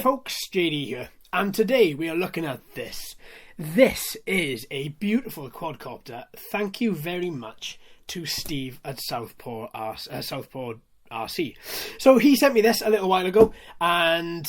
folks, JD here, and today we are looking at this. This is a beautiful quadcopter. Thank you very much to Steve at Southpaw RC. So he sent me this a little while ago, and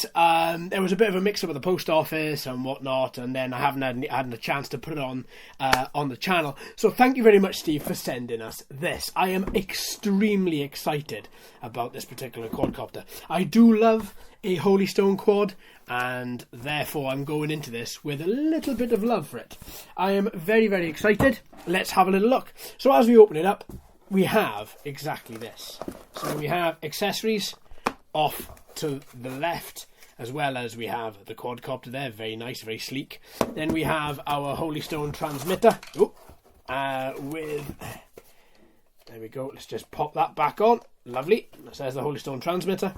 there was a bit of a mix-up at the post office and whatnot, and then I haven't had a chance to put it on the channel. So thank you very much, Steve, for sending us this. I am extremely excited about this particular quadcopter. I do love a Holy Stone quad, and therefore I'm going into this with a little bit of love for it. I am very, very excited. Let's have a little look. So as we open it up, we have exactly this. So we have accessories off to the left, as well as we have the quadcopter there, very nice, very sleek. Then we have our Holy Stone transmitter there we go, let's just pop that back on. Lovely, that says the Holy Stone transmitter.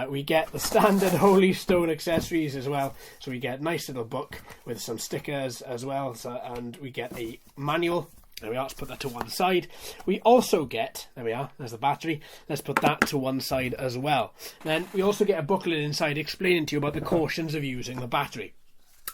We get the standard Holy Stone accessories as well. So we get a nice little book with some stickers as well, and we get a manual. There we are, let's put that to one side. We also get, there we are, there's the battery. Let's put that to one side as well. Then we also get a booklet inside explaining to you about the cautions of using the battery.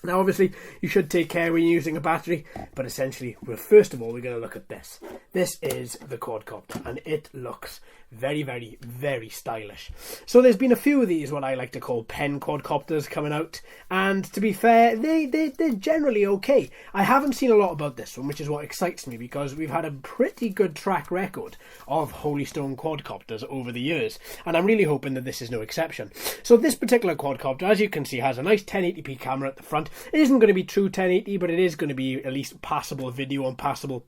Now obviously you should take care when you're using a battery, but essentially, well, first of all we're going to look at this. This is the quadcopter, and it looks very, very, very stylish. So there's been a few of these, what I like to call pen quadcopters, coming out, and to be fair, they're generally okay. I haven't seen a lot about this one, which is what excites me, because we've had a pretty good track record of Holy Stone quadcopters over the years, and I'm really hoping that this is no exception. So this particular quadcopter, as you can see, has a nice 1080p camera at the front. It isn't going to be true 1080, but it is going to be at least passable video and passable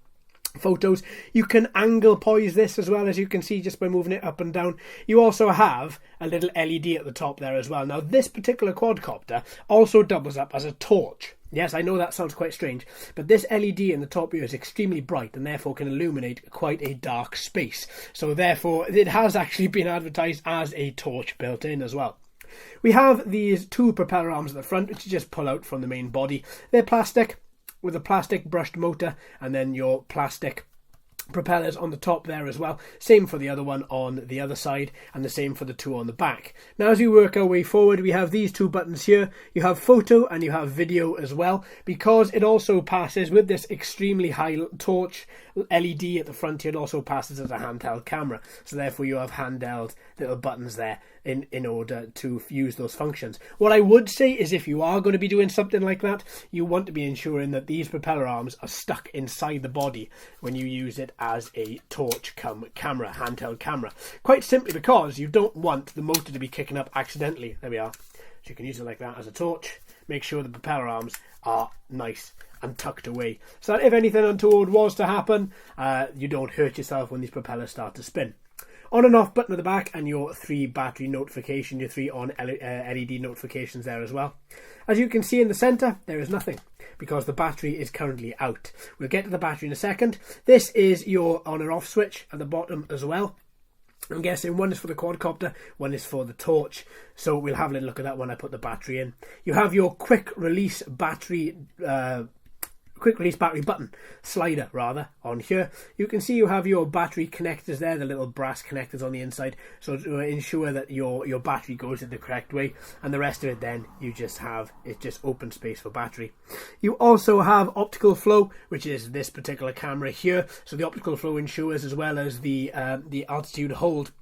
photos. You can angle poise this as well, as you can see, just by moving it up and down. You also have a little LED at the top there as well. Now this particular quadcopter also doubles up as a torch. Yes, I know that sounds quite strange, but this LED in the top here is extremely bright and therefore can illuminate quite a dark space. So therefore it has actually been advertised as a torch built in as well. We have these two propeller arms at the front, which you just pull out from the main body. They're plastic, with a plastic brushed motor, and then your plastic propellers on the top there as well. Same for the other one on the other side, and the same for the two on the back. Now as we work our way forward, we have these two buttons here. You have photo and you have video as well, because it also passes with this extremely high torch LED at the front here. It also passes as a handheld camera, so therefore you have handheld little buttons there in order to use those functions. What I would say is, if you are going to be doing something like that, you want to be ensuring that these propeller arms are stuck inside the body when you use it as a torch camera, handheld camera. Quite simply because you don't want the motor to be kicking up accidentally. There we are. So you can use it like that as a torch. Make sure the propeller arms are nice and tucked away, so that if anything untoward was to happen, you don't hurt yourself when these propellers start to spin. On and off button at the back, and your 3 battery notification, your 3 on LED notifications there as well. As you can see in the centre, there is nothing, because the battery is currently out. We'll get to the battery in a second. This is your on and off switch at the bottom as well. I'm guessing one is for the quadcopter, one is for the torch. So we'll have a little look at that when I put the battery in. You have your quick release battery button, slider rather, on here. You can see you have your battery connectors there, the little brass connectors on the inside, so to ensure that your battery goes in the correct way, and the rest of it then you just have, it's just open space for battery. You also have optical flow, which is this particular camera here. So the optical flow ensures, as well as the altitude hold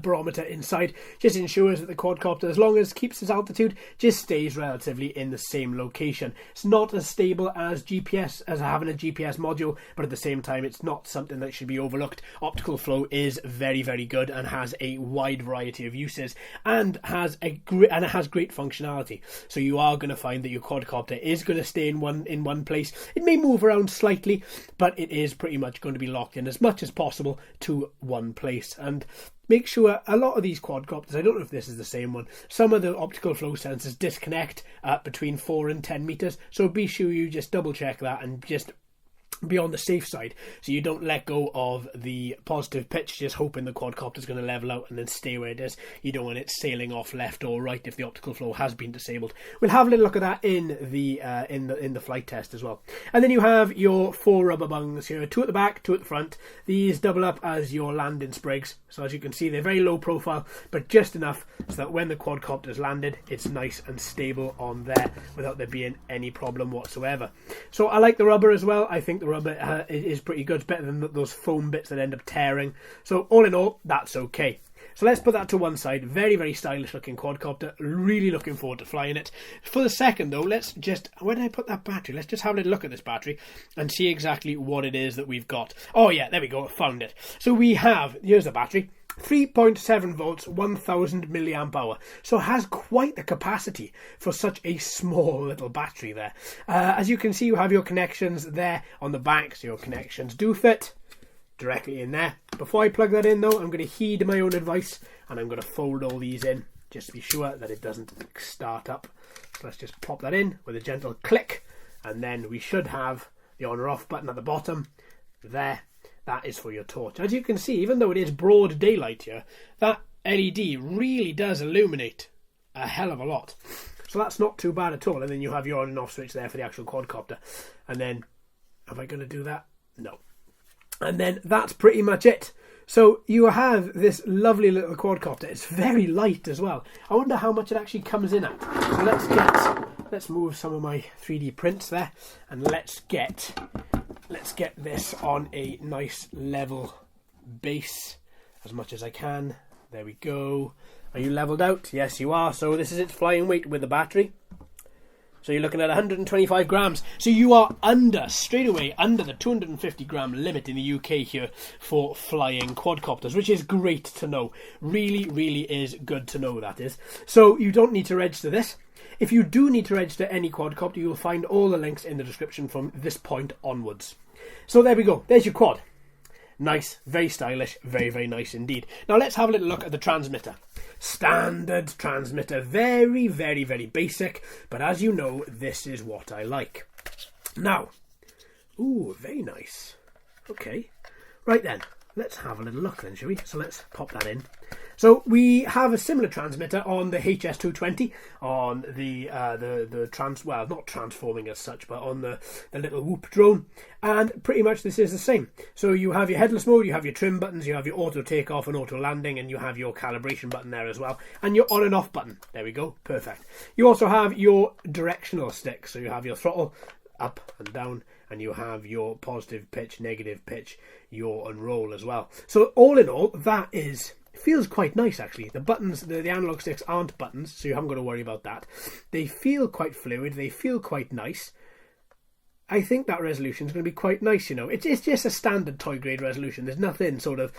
barometer inside, just ensures that the quadcopter, as long as it keeps its altitude, just stays relatively in the same location. It's not as stable as GPS, as having a GPS module, but at the same time it's not something that should be overlooked. Optical flow is very, very good and has a wide variety of uses, and has great functionality. So you are going to find that your quadcopter is going to stay in one place. It may move around slightly, but it is pretty much going to be locked in as much as possible to one place. And make sure, a lot of these quadcopters, I don't know if this is the same one, some of the optical flow sensors disconnect between 4 and 10 meters, so be sure you just double check that and just be on the safe side, so you don't let go of the positive pitch just hoping the quadcopter is going to level out and then stay where it is. You don't want it sailing off left or right if the optical flow has been disabled. We'll have a little look at that in the flight test as well. And then you have your 4 rubber bungs here, 2 at the back, 2 at the front. These double up as your landing sprigs, so as you can see they're very low profile but just enough so that when the quadcopter is landed it's nice and stable on there without there being any problem whatsoever. So I like the rubber as well. I think the rubber is pretty good. It's better than those foam bits that end up tearing. So all in all, that's okay. So let's put that to one side. Very, very stylish looking quadcopter. Really looking forward to flying it. For the second though, let's just, where did I put that battery? Let's just have a little look at this battery and see exactly what it is that we've got. Oh yeah, there we go, I found it. So we have, here's the battery. 3.7 volts, 1000 milliamp hour. So it has quite the capacity for such a small little battery there. As you can see, you have your connections there on the back, so your connections do fit directly in there. Before I plug that in though, I'm going to heed my own advice and I'm going to fold all these in just to be sure that it doesn't start up. So let's just pop that in with a gentle click, and then we should have the on or off button at the bottom there. That is for your torch. As you can see, even though it is broad daylight here, that LED really does illuminate a hell of a lot. So that's not too bad at all. And then you have your on and off switch there for the actual quadcopter. And then, am I going to do that? No. And then that's pretty much it. So you have this lovely little quadcopter. It's very light as well. I wonder how much it actually comes in at. So let's move some of my 3D prints there, and let's get this on a nice level base as much as I can. There we go. Are you leveled out? Yes, you are. So this is its flying weight with the battery. So you're looking at 125 grams. So you are straight away under the 250 gram limit in the UK here for flying quadcopters, which is great to know. Really, really is good to know, that is. So you don't need to register this. If you do need to register any quadcopter, you'll find all the links in the description from this point onwards. So there we go. There's your quad. Nice, very stylish, very, very nice indeed. Now let's have a little look at the transmitter. Standard transmitter, very, very, very basic, but as you know, this is what I like. Now, ooh, very nice. Okay, right then, let's have a little look then, shall we? So let's pop that in. So we have a similar transmitter on the HS220, on the well, not transforming as such, but on the little Whoop drone, and pretty much this is the same. So you have your headless mode, you have your trim buttons, you have your auto takeoff and auto landing, and you have your calibration button there as well, and your on and off button. There we go, perfect. You also have your directional stick, so you have your throttle up and down, and you have your positive pitch, negative pitch, your unroll as well. So all in all, that feels quite nice actually. The buttons, the analog sticks aren't buttons, so you haven't got to worry about that. They feel quite fluid, they feel quite nice. I think that resolution is going to be quite nice, you know. It's just a standard toy grade resolution. There's nothing sort of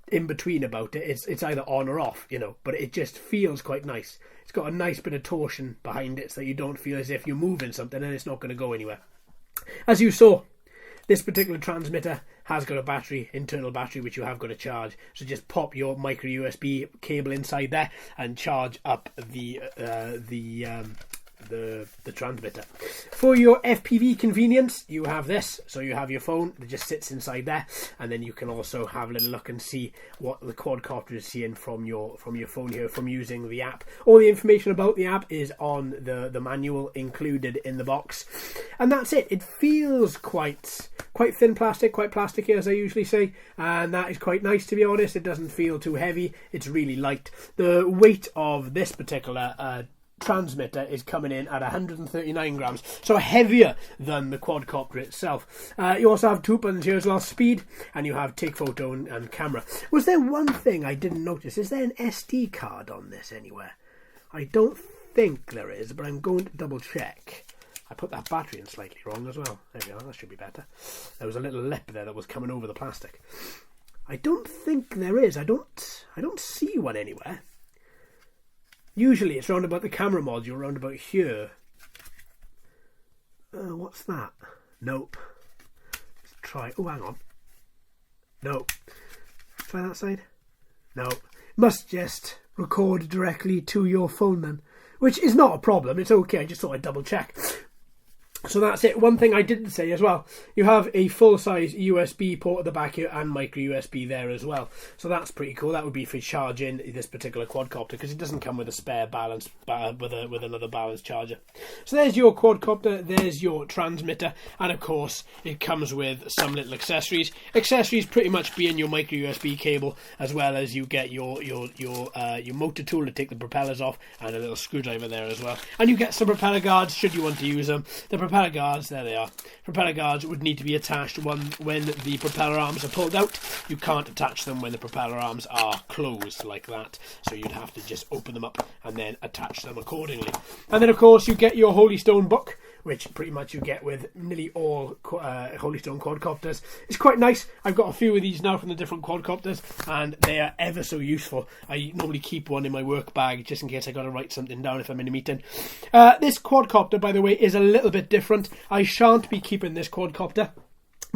in between about it. It's either on or off, you know, but it just feels quite nice. It's got a nice bit of torsion behind it so you don't feel as if you're moving something and it's not going to go anywhere. As you saw, this particular transmitter has got a battery, internal battery, which you have got to charge. So just pop your micro USB cable inside there and charge up the transmitter. For your FPV convenience, you have this. So you have your phone that just sits inside there, and then you can also have a little look and see what the quadcopter is seeing from your phone here from using the app. All the information about the app is on the manual included in the box, and that's it. It feels quite thin plastic, quite plasticky as I usually say, and that is quite nice, to be honest. It doesn't feel too heavy. It's really light. The weight of this particular transmitter is coming in at 139 grams, so heavier than the quadcopter itself. You also have 2 buttons here as well, speed, and you have take photo and camera. Was there one thing I didn't notice? Is there an SD card on this anywhere? I don't think there is, but I'm going to double check. I put that battery in slightly wrong as well. There we go, that should be better. There was a little lip there that was coming over the plastic. I don't think there is. I don't see one anywhere. Usually it's round about the camera module, round about here. What's that? Nope. Let's try. Oh, hang on. Nope. Try that side. Nope. Must just record directly to your phone then, which is not a problem. It's okay. I just thought I'd double check. So that's it. One thing I didn't say as well, you have a full-size USB port at the back here and micro USB there as well. So that's pretty cool. That would be for charging this particular quadcopter, because it doesn't come with a spare balance with another balance charger. So there's your quadcopter, there's your transmitter, and of course it comes with some little accessories. Accessories pretty much being your micro USB cable, as well as you get your motor tool to take the propellers off, and a little screwdriver there as well. And you get some propeller guards should you want to use them. The propeller guards, there they are. Propeller guards would need to be attached when the propeller arms are pulled out. You can't attach them when the propeller arms are closed like that. So you'd have to just open them up and then attach them accordingly. And then of course you get your Holy Stone book, which pretty much you get with nearly all Holy Stone quadcopters. It's quite nice. I've got a few of these now from the different quadcopters, and they are ever so useful. I normally keep one in my work bag just in case I got to write something down if I'm in a meeting. This quadcopter, by the way, is a little bit different. I shan't be keeping this quadcopter.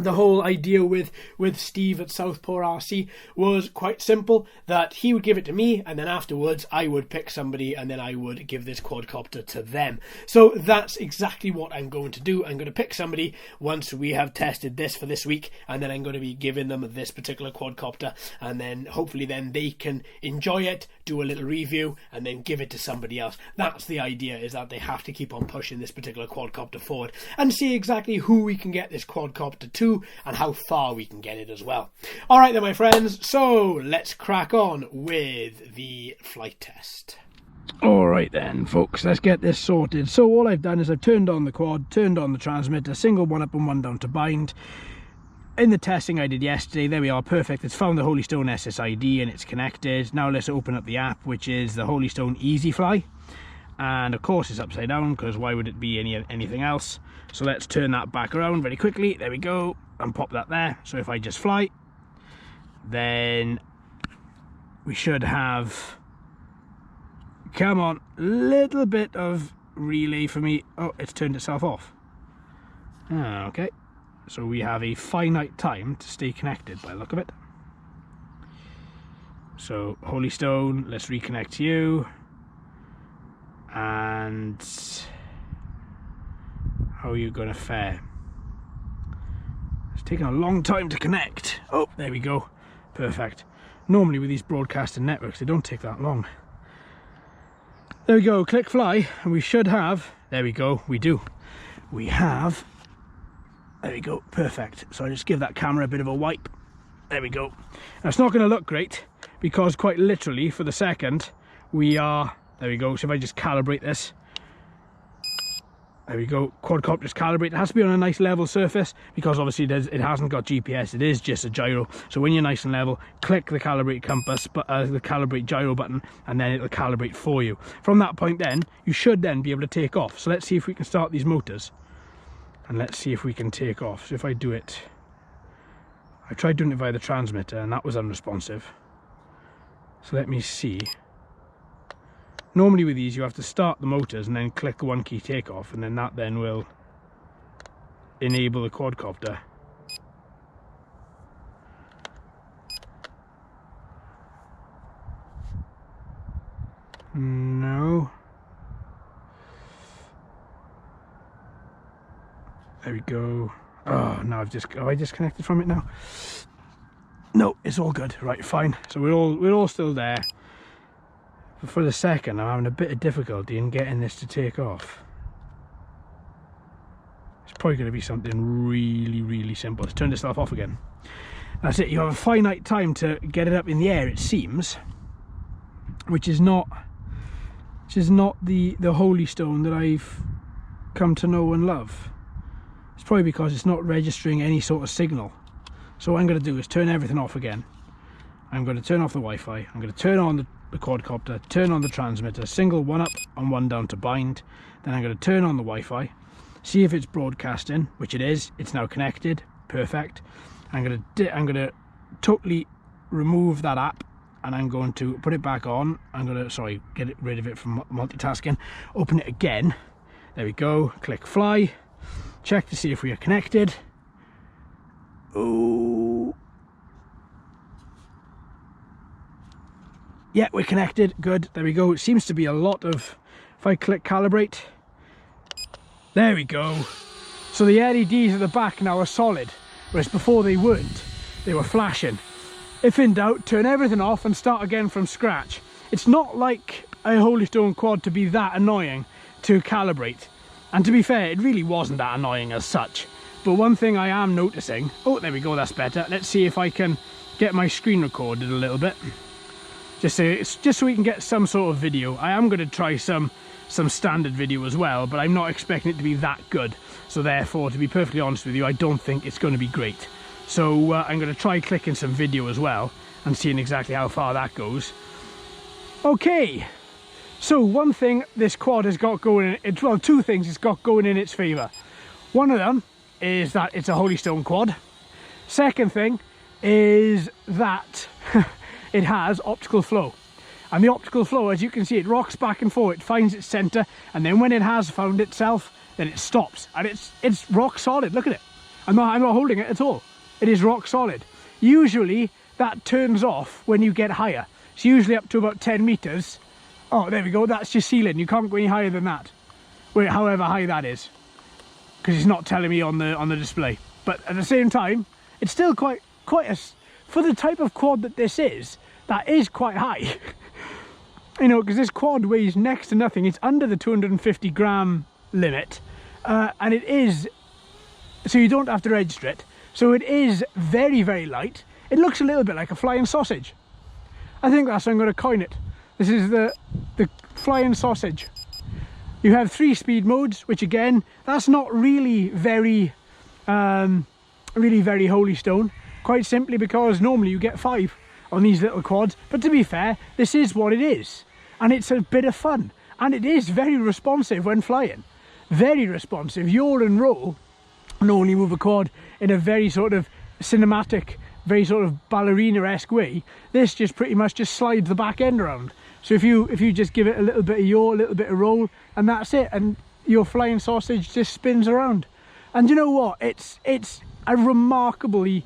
The whole idea with Steve at Southpaw RC was quite simple, that he would give it to me, and then afterwards I would pick somebody and then I would give this quadcopter to them. So that's exactly what I'm going to do. I'm going to pick somebody once we have tested this for this week, and then I'm going to be giving them this particular quadcopter, and then hopefully then they can enjoy it, do a little review, and then give it to somebody else. That's the idea, is that they have to keep on pushing this particular quadcopter forward and see exactly who we can get this quadcopter to, and how far we can get it as well. Alright then, my friends, so let's crack on with the flight test. Alright then folks, let's get this sorted. So all I've done is I've turned on the quad, turned on the transmitter, single one up and one down to bind. In the testing I did yesterday, there we are, perfect. It's found the Holy Stone SSID and it's connected. Now let's open up the app, which is the Holy Stone Easy Fly. And of course it's upside down, because why would it be anything else? So let's turn that back around very quickly. There we go, and pop that there. So if I just fly, then we should have, come on, little bit of relay for me. Oh, it's turned itself off. Okay, so we have a finite time to stay connected by the look of it. So Holy Stone, let's reconnect to you. And how are you going to fare? It's taking a long time to connect. Oh, there we go. Perfect. Normally with these broadcasting networks, they don't take that long. There we go. Click fly, and we should have, there we go, we do. We have, there we go, perfect. So I just give that camera a bit of a wipe. There we go. Now it's not going to look great, because quite literally for the second we are, there we go. So if I just calibrate this, there we go, quadcopter's calibrate. It has to be on a nice level surface, because obviously it hasn't got GPS, it is just a gyro. So when you're nice and level, click the calibrate compass, the calibrate gyro button, and then it'll calibrate for you. From that point then, you should then be able to take off. So let's see if we can start these motors, and let's see if we can take off. So if I do it, I tried doing it via the transmitter and that was unresponsive. So let me see. Normally with these you have to start the motors and then click one key takeoff, and then that then will enable the quadcopter. No. There we go. Oh, now have I disconnected from it now? No, it's all good. Right, fine. So we're all still there. But for the second, I'm having a bit of difficulty in getting this to take off. It's probably going to be something really, really simple. It's turned itself off again. That's it. You have a finite time to get it up in the air, it seems, which is not the Holy Stone that I've come to know and love. It's probably because it's not registering any sort of signal. So what I'm going to do is turn everything off again. I'm going to turn off the Wi-Fi. I'm going to turn on the quadcopter, turn on the transmitter, single one up and one down to bind. Then I'm going to turn on the Wi-Fi, see if it's broadcasting, which it is. It's now connected. Perfect. I'm going to totally remove that app, and I'm going to put it back on. I'm going to, get rid of it from multitasking. Open it again. There we go. Click fly. Check to see if we are connected. Oh. Yeah, we're connected. Good. There we go. It seems to be a lot of, if I click calibrate, there we go. So the LEDs at the back now are solid, whereas before they weren't. They were flashing. If in doubt, turn everything off and start again from scratch. It's not like a Holy Stone quad to be that annoying to calibrate. And to be fair, it really wasn't that annoying as such. But one thing I am noticing... Oh, there we go, that's better. Let's see if I can get my screen recorded a little bit. Just so we can get some sort of video. I am going to try some standard video as well, but I'm not expecting it to be that good. So therefore, to be perfectly honest with you, I don't think it's going to be great. So I'm going to try clicking some video as well and seeing exactly how far that goes. Okay, so one thing this quad has got going in, well, two things it's got going in its favour. One of them is that it's a Holy Stone quad. Second thing is that it has optical flow. And the optical flow, as you can see, it rocks back and forth, it finds its centre, and then when it has found itself, then it stops. And it's rock solid, look at it. I'm not holding it at all. It is rock solid. Usually that turns off when you get higher. It's usually up to about 10 meters. Oh, there we go, that's your ceiling. You can't go any higher than that. Wait, however high that is. Because it's not telling me on the display. But at the same time, it's still quite a... For the type of quad that this is, that is quite high. You know, because this quad weighs next to nothing. It's under the 250 gram limit. And it is... So you don't have to register it. So it is very, very light. It looks a little bit like a flying sausage. I think that's how I'm going to coin it. This is the flying sausage. You have 3 speed modes, which again, that's not really very Holy Stone. Quite simply because normally you get 5 on these little quads. But to be fair, this is what it is. And it's a bit of fun. And it is very responsive when flying. Very responsive. Yaw and roll normally move a quad in a very sort of cinematic, very sort of ballerina-esque way. This just pretty much just slides the back end around. So if you just give it a little bit of yaw, a little bit of roll, and that's it, and your flying sausage just spins around. And you know what? It's a remarkably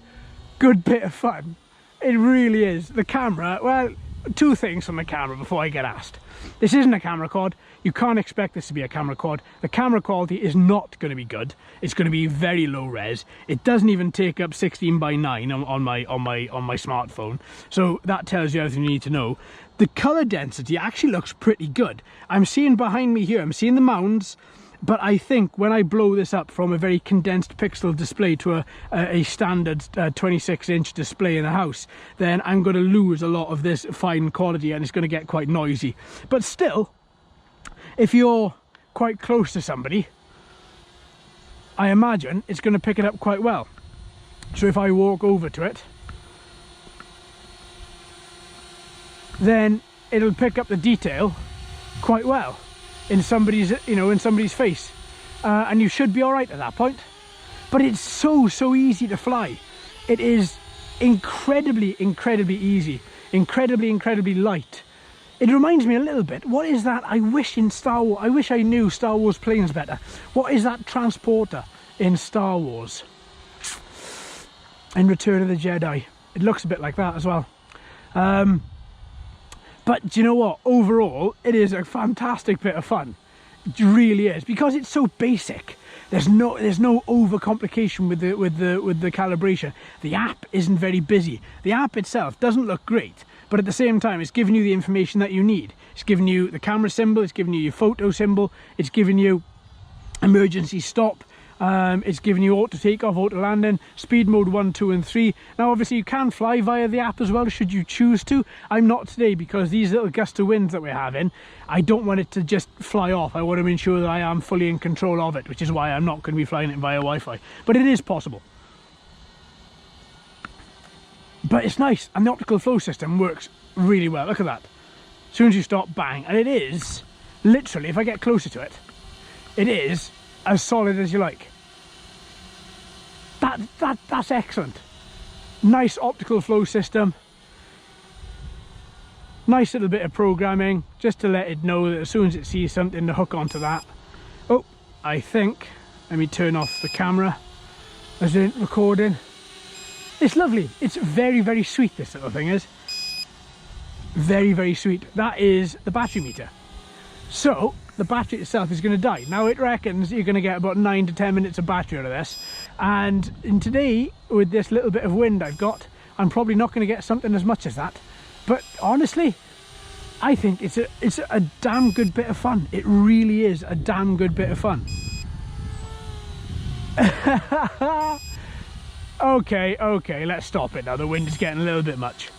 good bit of fun. It really is. The camera, well, 2 things from the camera before I get asked. This isn't a camera quad. You can't expect this to be a camera quad. The camera quality is not going to be good. It's going to be very low res. It doesn't even take up 16:9 on my smartphone. So that tells you everything you need to know. The color density actually looks pretty good. I'm seeing behind me here, I'm seeing the mounds, but I think when I blow this up from a very condensed pixel display to a standard 26-inch display in the house, then I'm going to lose a lot of this fine quality and it's going to get quite noisy. But still, if you're quite close to somebody, I imagine it's going to pick it up quite well. So if I walk over to it, then it'll pick up the detail quite well in somebody's, in somebody's face, and you should be all right at that point. But it's so easy to fly. It is incredibly easy, incredibly light. It reminds me a little bit, what is that? I wish I knew Star Wars planes better. What is that transporter in Star Wars? In Return of the Jedi. It looks a bit like that as well. But do you know what? Overall, it is a fantastic bit of fun. It really is, because it's so basic. There's no overcomplication with the calibration. The app isn't very busy. The app itself doesn't look great, but at the same time, it's giving you the information that you need. It's giving you the camera symbol. It's giving you your photo symbol. It's giving you emergency stop. It's giving you auto takeoff, auto landing, speed mode 1, 2 and 3. Now obviously you can fly via the app as well should you choose to. I'm not today because these little gust of winds that we're having, I don't want it to just fly off. I want to ensure that I am fully in control of it, which is why I'm not going to be flying it via Wi-Fi. But it is possible. But it's nice, and the optical flow system works really well. Look at that. As soon as you stop, bang. And it is, literally, if I get closer to it, it is as solid as you like. That's excellent. Nice optical flow system. Nice little bit of programming, just to let it know that as soon as it sees something to hook onto that. Oh, I think, let me turn off the camera as it's recording. It's lovely. It's very sweet, this little thing is. Very sweet. That is the battery meter. So, the battery itself is going to die. Now it reckons you're going to get about 9 to 10 minutes of battery out of this, and today with this little bit of wind I've got, I'm probably not going to get something as much as that. But honestly, I think it's a damn good bit of fun. It really is a damn good bit of fun. Okay, let's stop it now. The wind is getting a little bit much.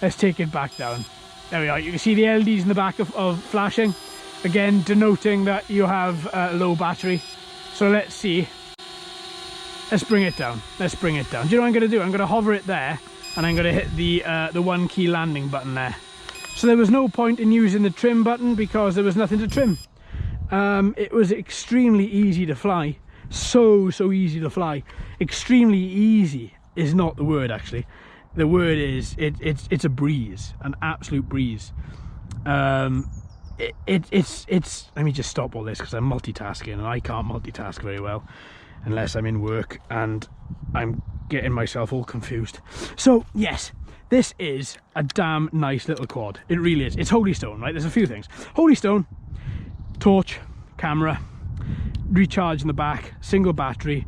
Let's take it back down. There we are. You can see the LEDs in the back of flashing, again denoting that you have low battery. So let's see. Let's bring it down. Let's bring it down. Do you know what I'm going to do? I'm going to hover it there, and I'm going to hit the one key landing button there. So there was no point in using the trim button because there was nothing to trim. It was extremely easy to fly. So easy to fly. Extremely easy is not the word, actually. The word is it's a breeze, an absolute breeze. It's let me just stop all this because I'm multitasking, and I can't multitask very well unless I'm in work and I'm getting myself all confused. So yes, this is a damn nice little quad. It really is. It's Holy Stone, right? There's a few things. Holy Stone, torch, camera, recharge in the back, single battery,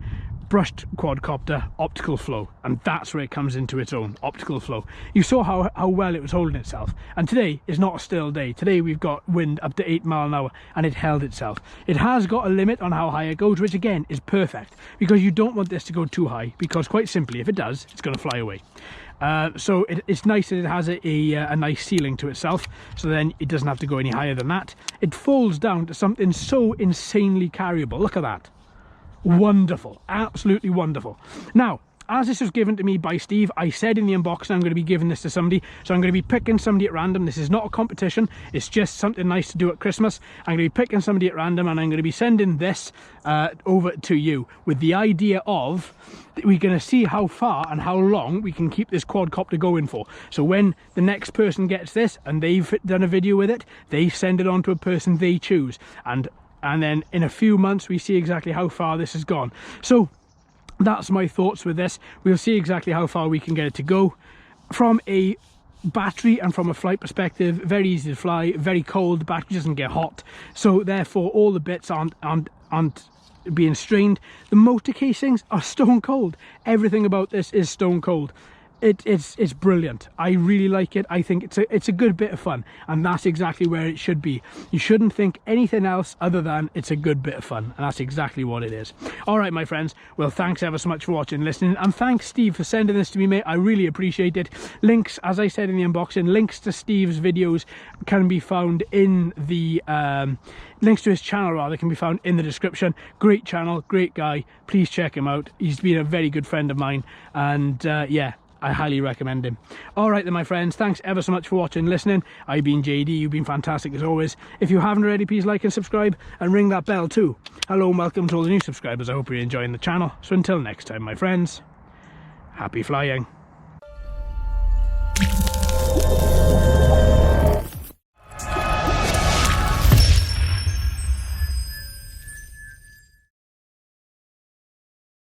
brushed quadcopter, optical flow, and that's where it comes into its own. Optical flow. You saw how well it was holding itself, and today is not a still day. Today we've got wind up to 8 miles an hour, and it held itself. It has got a limit on how high it goes, which again is perfect, because you don't want this to go too high, because quite simply if it does, it's going to fly away. So it's nice that it has a nice ceiling to itself, so then it doesn't have to go any higher than that. It folds down to something so insanely carryable. Look at that. Wonderful, absolutely wonderful. Now, as this was given to me by Steve, I said in the unboxing I'm going to be giving this to somebody, so I'm going to be picking somebody at random. This is not a competition, it's just something nice to do at Christmas. I'm going to be picking somebody at random, and I'm going to be sending this over to you with the idea of we're going to see how far and how long we can keep this quadcopter going for. So when the next person gets this and they've done a video with it, they send it on to a person they choose, and then in a few months we see exactly how far this has gone. So that's my thoughts with this. We'll see exactly how far we can get it to go. From a battery and from a flight perspective, very easy to fly, very cold, the battery doesn't get hot, so therefore all the bits aren't being strained. The motor casings are stone cold. Everything about this is stone cold. It's brilliant. I really like it. I think it's a good bit of fun, and that's exactly where it should be. You shouldn't think anything else other than it's a good bit of fun, and that's exactly what it is. All right, my friends, well, thanks ever so much for watching and listening, and thanks Steve for sending this to me, mate. I really appreciate it. Links, as I said in the unboxing, links to Steve's videos can be found in the links to his channel rather can be found in the description. Great channel, great guy, please check him out. He's been a very good friend of mine, and yeah, I highly recommend him. All right then, my friends, thanks ever so much for watching and listening. I've been JD, you've been fantastic as always. If you haven't already, please like and subscribe and ring that bell too. Hello and welcome to all the new subscribers. I hope you're enjoying the channel. So until next time, my friends, happy flying.